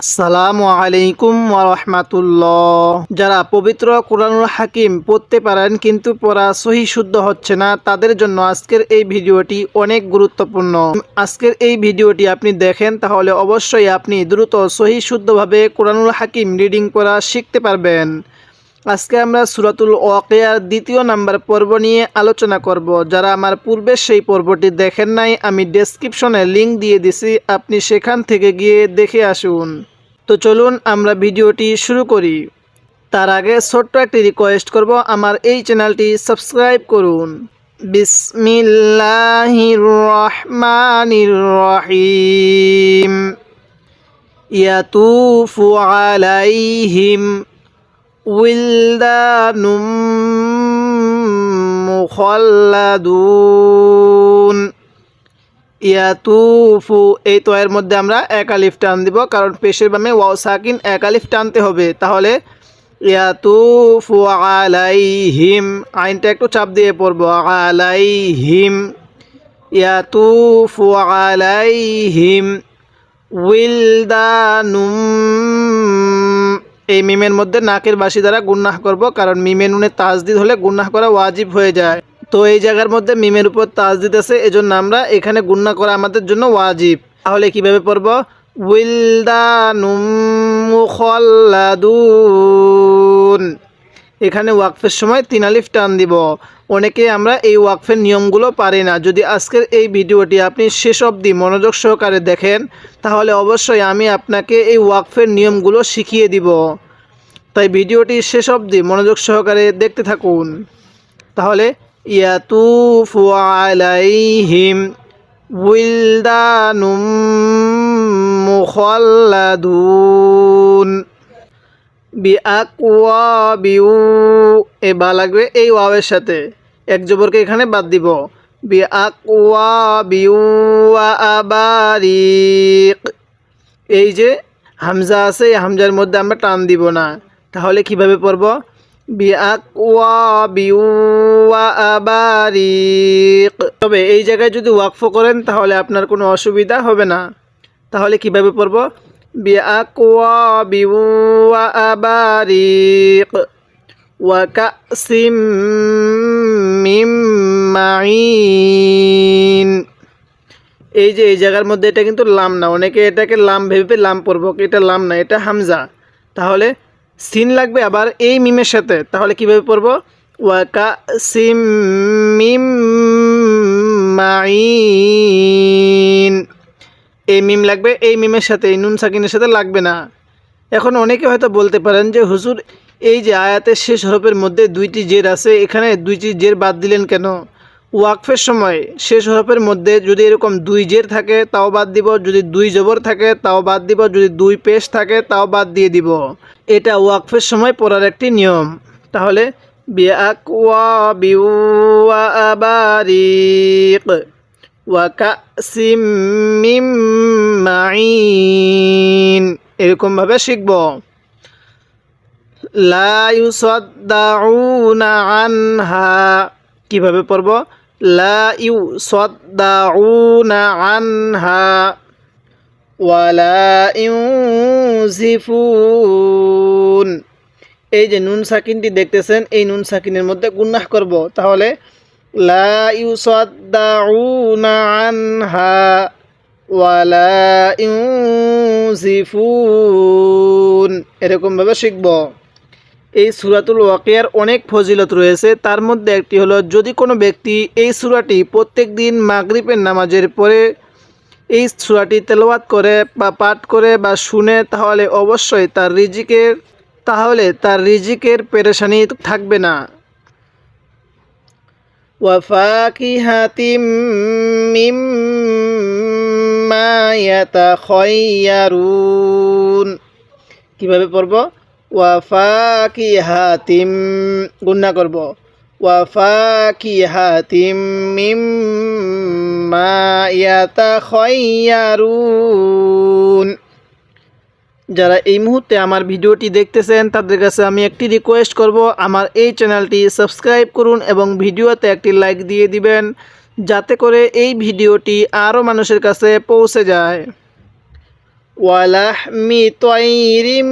আসসালামু আলাইকুম ওয়া রাহমাতুল্লাহ। যারা পবিত্র কুরআনুল হাকিম পড়তে পারেন কিন্তু পড়া সহি শুদ্ধ হচ্ছে না, তাদের জন্য আজকের এই ভিডিওটি অনেক গুরুত্বপূর্ণ। আজকের এই ভিডিওটি আপনি দেখেন তাহলে অবশ্যই আপনি দ্রুত সহি শুদ্ধভাবে কুরআনুল হাকিম রিডিং করা শিখতে পারবেন। আজকে আমরা সূরাতুল ওয়াকিয়ার দ্বিতীয় নাম্বার পর্ব নিয়ে আলোচনা করব। যারা আমার পূর্বে সেই পর্বটি দেখেন নাই, আমি ডেসক্রিপশনে লিংক দিয়ে দিছি, আপনি সেখান থেকে গিয়ে দেখে আসুন। তো চলুন আমরা ভিডিওটি শুরু করি। তার আগে ছোট্ট একটি রিকোয়েস্ট করব, আমার এই চ্যানেলটি সাবস্ক্রাইব করুন। বিসমিল্লাহির রহমানির রহিম। ইয়াতুফু আলাইহিম উইলদানুম মুখাল্লাদুন। ইয়াতুফু, এই তো এর মধ্যে আমরা এক আলিফ টান দিব, কারণ পেশের বামে ওয়াও সাকিন এক আলিফ টানতে হবে। তাহলে ইয়াতুফু আলাইহিম, আইনটা একটু চাপ দিয়ে পড়ব, আলাইহিম। ইয়াতুফু আলাইহিম উইলদানুম, এই মিমের মধ্যে নাকের বাসি দ্বারা গুন্নাহ করব, কারণ মিমে নুনে তাজদিদ হলে গুন্নাহ করা ওয়াজিব হয়ে যায়। তো এই জায়গার মধ্যে মিমের উপর তাজদিদ আছে, এজন্য আমরা এখানে গুন্নাহ করা আমাদের জন্য ওয়াজিব। তাহলে কিভাবে পড়ব? উইলদানুম মুখাল্লাদুন। এখানে ওয়াকফের সময় 3 আলিফ টান দিব। অনেকে আমরা এই ওয়াকফের নিয়মগুলো পারি না। যদি আজকের এই ভিডিওটি আপনি শেষ অবধি মনোযোগ সহকারে দেখেন তাহলে অবশ্যই আমি আপনাকে এই ওয়াকফের নিয়মগুলো শিখিয়ে দিব। তাই ভিডিওটি শেষ অবধি মনোযোগ সহকারে দেখতে থাকুন। তাহলে ইয়াতুফু আলাইহিম উইলদানুম মুখাল্লাদুন বিআকওয়াবিউ, এ বা লাগবে এই ওয়াওয়ের সাথে, এক জবরকে এখানে বাদ দিব। বিআকওয়াবিউ ওয়া আবারিক, এই যে হামজা আছে এই হামজার মধ্যে আমরা টান দিব না। তাহলে কিভাবে পড়ব? বিআকওয়াবিউ ওয়া আবারিক। তবে এই জায়গায় যদি ওয়াকফ করেন তাহলে আপনার কোনো অসুবিধা হবে না। তাহলে কিভাবে পড়ব? বিআকওয়াবিউ ওয়া আবারিক ওয়া কাসিম মিন মাইন। এই যে এই জায়গার মধ্যে এটা কিন্তু লাম না, অনেকে এটাকে লাম ভেবে লাম পড়ব, এটা লাম না, এটা হামজা। তাহলে সিন লাগবে আবার এই মিমের সাথে। তাহলে কিভাবে পড়ব? ওয়া কাসিম মিন মাইন, এই মিম লাগবে এই মিমের সাথে, এই নুন সাকিনের সাথে লাগবে না। এখন অনেকে হয়তো বলতে পারেন যে হুজুর, এই যে আয়াতের শেষ হরফের মধ্যে 2টি জের আছে, এখানে 2টি জের বাদ দিলেন কেন? ওয়াকফের সময় শেষ হরফের মধ্যে যদি এরকম 2 জের থাকে তাও বাদ দিব, যদি 2 জবর থাকে তাও বাদ দিব, যদি 2 পেশ থাকে তাও বাদ দিয়ে দিব। এটা ওয়াকফের সময় পড়ার একটি নিয়ম। তাহলে বিআকওয়াবিউ ওয়া আবারিক ওয়া কাসিম মিন মাইন, এরকমভাবে শিখব। লা ইউসাদ্দাউনা আনহা, কিভাবে পড়ব? লা ইউসাদ্দাউনা আনহা ওয়া লা ইউনজিফুন, এই যে নুন সাকিনটি দেখতেছেন এই নুন সাকিনের মধ্যে গুন্নাহ করব। তাহলে লা ইউসাদ্দাউনা আনহা ওয়া লা ইউনজিফুন, এরকমভাবে শিখব। এই সূরাতুল ওয়াকিয়ার অনেক ফজিলত রয়েছে, তার মধ্যে একটি হলো যদি কোনো ব্যক্তি এই সূরাটি প্রত্যেক দিন মাগরিবের নামাজের পরে এই সূরাটি তেলাওয়াত করে বা পাঠ করে বা শুনে তাহলে অবশ্যই তার রিজিকের পেরেশানি থাকবে না। ওয়া ফাকিহাতিম মিম্মা ইয়াতাখায়্যারুন, কিভাবে পড়ব? ওয়া ফাকিহাতিম, গুন্না করব, ওয়া ফাকিহাতিম মিম্মা ইয়াতাখায়্যারুন। যারা এই মুহূর্তে আমার ভিডিওটি দেখতেছেন তাদের কাছে আমি একটি রিকোয়েস্ট করব, আমার এই চ্যানেলটি সাবস্ক্রাইব করুন এবং ভিডিওতে একটি লাইক দিয়ে দিবেন, যাতে করে এই ভিডিওটি আরও মানুষের কাছে পৌঁছে যায়। ওয়ালাহমি তয়রিম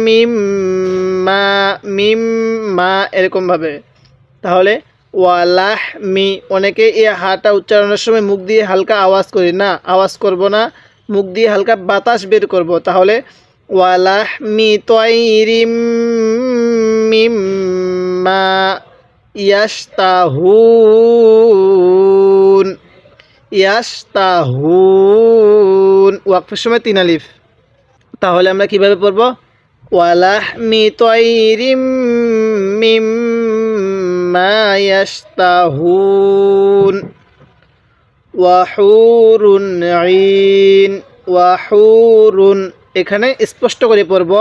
মিম্মা মিম্মা এরকমভাবে। তাহলে ওয়ালাহমি, অনেকে এই হাটা উচ্চারণের সময় মুখ দিয়ে হালকা আওয়াজ করি না, আওয়াজ করব না, মুখ দিয়ে হালকা বাতাস বের করব। তাহলে ওয়ালাহমি তয়রিম মিম্মা ইয়াশতাহুন, ইয়াশতাহুন, ওয়াকফের সময় 3 আলিফ। তাহলে আমরা কিভাবে পড়ব? ওয়ালাহমি তয়রিম মিম্মা ইয়াশতাহুন ওয়াহুরুন ঈন, ওয়াহুরুন। এখানে স্পষ্ট করে পড়ব,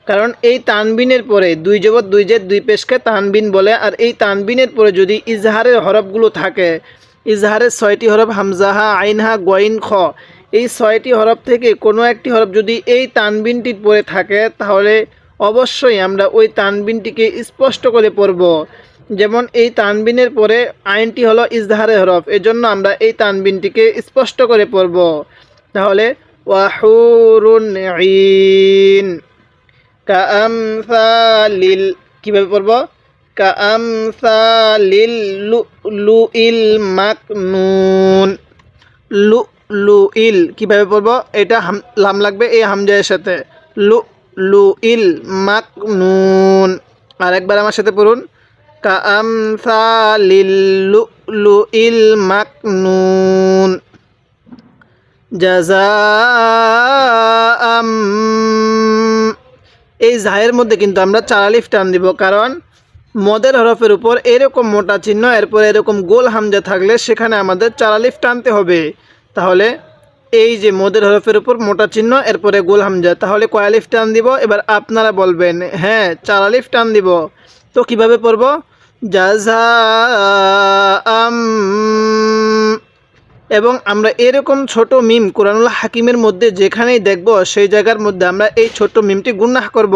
কারণ এই তানবিনের পরে 2 জবর 2 জের 2 পেশকে তানবিন বলে। আর এই তানবিনের পরে যদি ইজহারের হরফগুলো থাকে, ইজহারের 6টি হরফ হামজাহা, আইনহা, গইন, খ, এই 6টি হরফ থেকে কোনো একটি হরফ যদি এই তানবিনটির পরে থাকে, তাহলে অবশ্যই আমরা ওই তানবিনটিকে স্পষ্ট করে পড়ব। যেমন এই তানবিনের পরে আইনটি হলো ইজহারের হরফ, এজন্য আমরা এই তানবিনটিকে স্পষ্ট করে পড়ব। তাহলে ওয়াহুরুন ঈন কাআমসালিল, কিভাবে পড়ব? কাআমসালিল লুলুইল মাকনুন, লুলুইল কিভাবে পড়ব? এটা লাম লাগবে এই হামজায়ের সাথে, লুলুইল মাকনুন। আরেকবার আমার সাথে পড়ুন, কাআমসালিল লুলুইল মাকনুন জাযাআম। এই জায়ের মধ্যে কিন্তু আমরা 4 আলিফ টান দিব, কারণ মদের হরফের উপর এরকম মোটা চিহ্ন, এরপর এরকম গোল হামজা থাকলে সেখানে আমাদের 4 আলিফ টানতে হবে। তাহলে এই যে মদের হরফের উপর মোটা চিহ্ন, এরপরে গোল হামজা, তাহলে কয় আলিফ টান দিব? এবার আপনারা বলবেন। হ্যাঁ, 4 আলিফ টান দিব। তো কিভাবে পড়ব? জাযাআম। এবং আমরা এরকম ছোট মিম কুরআনুল হাকিমের মধ্যে যেখানেই দেখব সেই জায়গার মধ্যে আমরা এই ছোট মিমটি গুনাহ করব।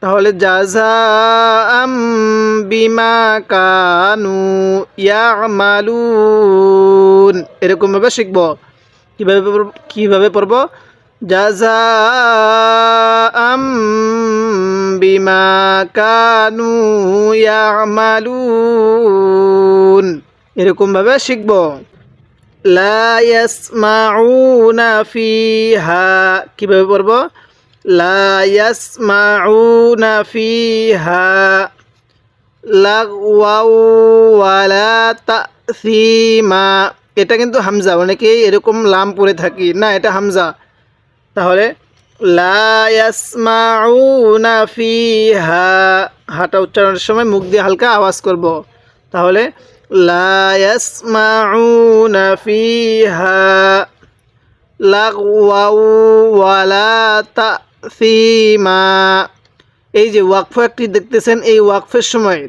তাহলে জাযাআম বিমা কানু ইয়ামালুন, এরকমভাবে শিখব। কিভাবে পড়ব? জাযাআম বিমা কানু ইয়ামালুন, এরকমভাবে শিখব। লা ইয়াসমাউনা ফিহা, কিভাবে পড়ব? লা ইয়াসমাউনা ফিহা লাগওয়াও ওয়ালা তাসিমা। এটা কিন্তু হামজা, অনেকেই এরকম লাম পড়ে থাকি না, এটা হামজা। তাহলে লা ইয়াসমাউনা ফিহা, হাটা উচ্চারণের সময় মুখ দিয়ে হালকা আওয়াজ করব। তাহলে লা ইয়াসমাউনা ফিহা লাগওয়াও ওয়ালা তাসিমা। এই যে ওয়াকফ একটি দেখতেছেন, এই ওয়াকফের সময়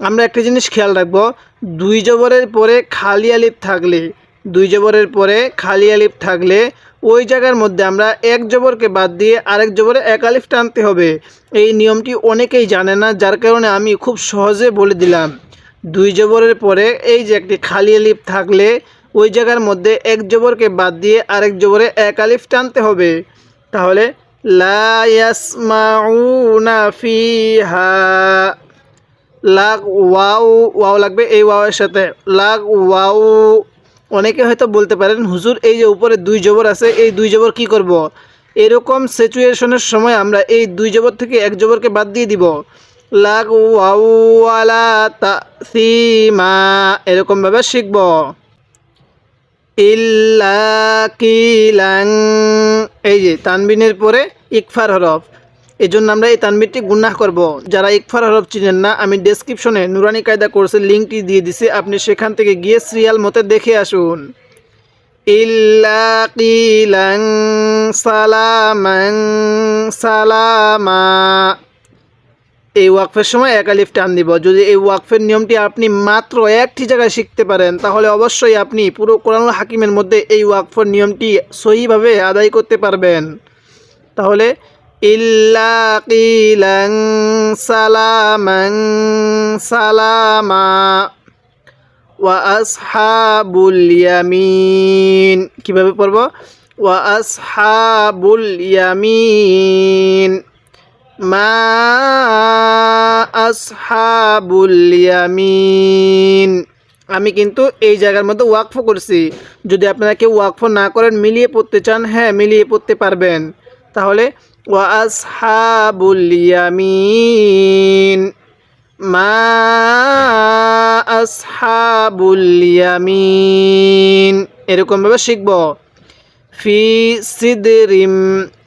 আমরা একটা জিনিস খেয়াল রাখবো, 2 জবরের পরে খালি আলিফ থাকলে, 2 জবরের পরে খালি আলিফ থাকলে ওই জায়গার মধ্যে আমরা 1 জবরকে বাদ দিয়ে আরেক জবরে 1 আলিফ টানতে হবে। এই নিয়মটি অনেকেই জানে না, যার কারণে আমি খুব সহজে বলে দিলাম। 2 জবরের পরে এই যে একটি খালি আলিফ থাকলে ওই জায়গার মধ্যে 1 জবরকে বাদ দিয়ে আরেক জবরে 1 আলিফ টানতে হবে। তাহলে লা ইয়াসমাউনা ফিহা লাগওয়াও, ওয়াও লাগবে এই ওয়াওয়ের সাথে, লাগওয়াও। অনেকে হয়তো বলতে পারেন, হুজুর এই যে উপরে 2 জবর আছে, এই 2 জবর কি করব? এরকম সিচুয়েশনের সময় আমরা এই 2 জবর থেকে 1 জবরকে বাদ দিয়ে দিব। লাগওয়াও ওয়ালা তাসিমা, এরকমভাবে শিখব। ইল্লা কিলাং, এই যে তানবিনের পরে ইকফার হরফ, এই জন্য আমরা এই তানবিনটি গুনাহ করব। যারা ইকফার হরফ চিনেন না, আমি ডেসক্রিপশনে নুরানি কায়দা কোর্সের লিঙ্কটি দিয়ে দিছি, আপনি সেখান থেকে গিয়ে সিরিয়াল মতে দেখে আসুন। ইল্লা কিলাং সালামান সালামা, এই ওয়াকফের সময় 1 আলিফ টান দিব। যদি এই ওয়াকফের নিয়মটি আপনি মাত্র একটি জায়গায় শিখতে পারেন, তাহলে অবশ্যই আপনি পুরো কোরআনুল হাকিমের মধ্যে এই ওয়াকফের নিয়মটি সহিভাবে আদায় করতে পারবেন। তাহলে ইল্লা কিলাং সালামান সালামা ওয়া আসহাবুল ইয়ামিন, কিভাবে পড়ব? ওয়া আসহাবুল ইয়ামিন, মা আসহাবুল ইয়ামিন। আমি কিন্তু এই জায়গার মধ্যে ওয়াকফ করছি। যদি আপনারা কেউ ওয়াকফ না করেন, মিলিয়ে পড়তে চান, হ্যাঁ মিলিয়ে পড়তে পারবেন। তাহলে ওয়া আসহাবুল ইয়ামিন, মা আসহাবুল ইয়ামিন, এরকমভাবে শিখব। ফি সিদরিম,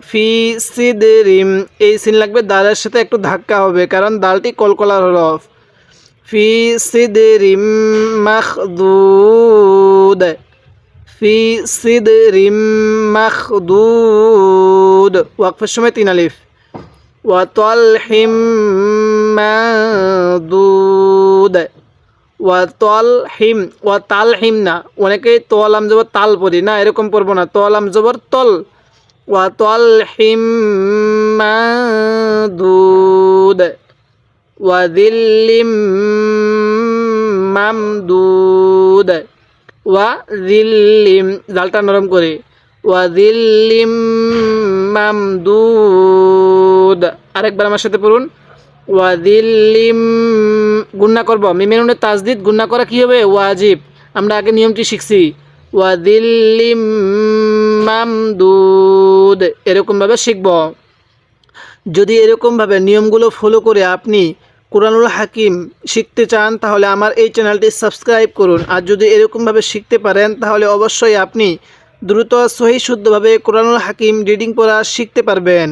ফি সিদরিম, এই সিন লাগবে, দালের সাথে একটু ধাক্কা হবে কারণ দালটি কলকলার হরফ। ফি সিদরিম মাখদুদ, ফি সিদরিম মাখদুদ, ওয়াকফের সময় 3 আলিফ। ওয়া তালহিম মাদুদ, ওয়া তালহিম, ওয়া তালহিম না, অনেকেই তোয়ালাম জবর তাল পড়ি না, এরকম পড়বো না, তোয়ালাম জবর তল। ওয়া তালহিম মাদুদ, ওয়া যিল্লিম মামদুদ, ওয়া যিল্লিম, জালটা নরম করে, ওয়া যিল্লিম মামদুদ। আরেকবার আমার সাথে পড়ুন, ওয়া যিল্লিম, গুণনা করব, মিমের নুনে তাজদিদ, গুণনা করা কি হবে? ওয়াজিব। আমরা আগে নিয়মটি শিখছি। ওয়া যিল্লিম মামদুদ, এরকমভাবে শিখব। যদি এরকমভাবে নিয়মগুলো ফলো করে আপনি কুরআনুল হাকিম শিখতে চান, তাহলে আমার এই চ্যানেলটি সাবস্ক্রাইব করুন। আর যদি এরকমভাবে শিখতে পারেন, তাহলে অবশ্যই আপনি দ্রুত সহি শুদ্ধভাবে কুরআনুল হাকিম রিডিং পড়া শিখতে পারবেন।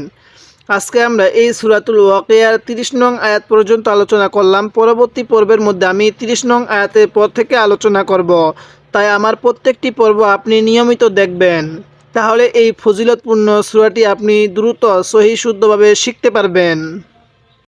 আজকে আমরা এই সূরাতুল ওয়াকিয়ার 30 নং আয়াত পর্যন্ত আলোচনা করলাম। পরবর্তী পর্বের মধ্যে আমি 30 নং আয়াতের পর থেকে আলোচনা করব। তাই আমার প্রত্যেকটি পর্ব আপনি নিয়মিত দেখবেন, তাহলে এই ফজিলতপূর্ণ সূরাটি আপনি দ্রুত সহি শুদ্ধভাবে শিখতে পারবেন।